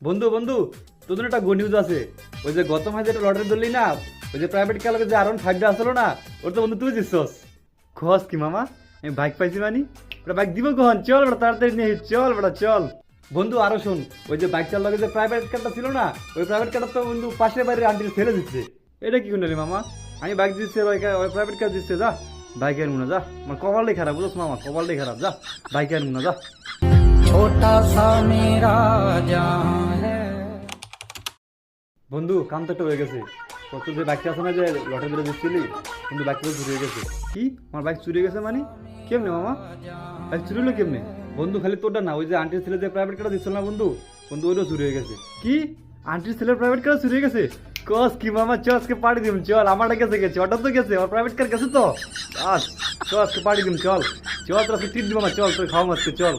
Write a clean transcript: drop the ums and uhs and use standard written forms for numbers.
বন্ধু বন্ধু, তোদের একটা গুড নিউজ আছে। ওই যে গত মাসে যেটা লটারি ধরলি না, ওই যে প্রাইভেট কার যে আরন ফাইভটা আসলো না, ওর তো বন্ধু তুই দিচ্ছস। খস কি মামা, আমি বাইক পাইছি মানি, ওটা বাইক দিব কখন? চল বেটা তাড়াতাড়ি নিয়ে আয়, চল বেটা চল। বন্ধু আরো শোন, ওই যে বাইক চালার যে প্রাইভেট কারটা ছিল না, ওই প্রাইভেট কারটা তো বন্ধু পাশের বাড়ির আন্টির ফেলে দিচ্ছে। এটা কি করলি মামা? আমি বাইক দিচ্ছে, ওই প্রাইভেট কার দিচ্ছে, যা বাইক আর মুনা যা। আমার কপালটাই খারাপ বুঝছ মামা, কপালটাই খারাপ, যা বাইক আর মুনা যা। छोटा सा मेरा जहां है। বন্ধু কাম তো একটা হয়ে গেছে। কত যে বাইকটা আছে না যে লটারি ধরে দিচ্ছিলি, কিন্তু বাইকটা তো চুরি হয়ে গেছে। কি আমার বাইক চুরি হয়ে গেছে মানে? কেমনে মামা, বাইক চুরি হলো কেমনে? বন্ধু খালি তোরটা না, ওই যে আন্টির ছেলে যে প্রাইভেট কার দিচ্ছিল না বন্ধু, বন্ধু ওইটাও চুরি হয়ে গেছে। কি আন্টির ছেলের প্রাইভেট কার চুরি হয়ে গেছে? কস কি মামা, চ আজকে পার্টি দিম, চল। আমারটা গেছে গেছে, ওটা তো গেছে, আমার প্রাইভেট কার গেছে তো। আস চ আজকে পার্টি দিম, চল চল তোর আজকে ট্রিট দিব মামা, চল তোর খাওয়া আজকে, চল।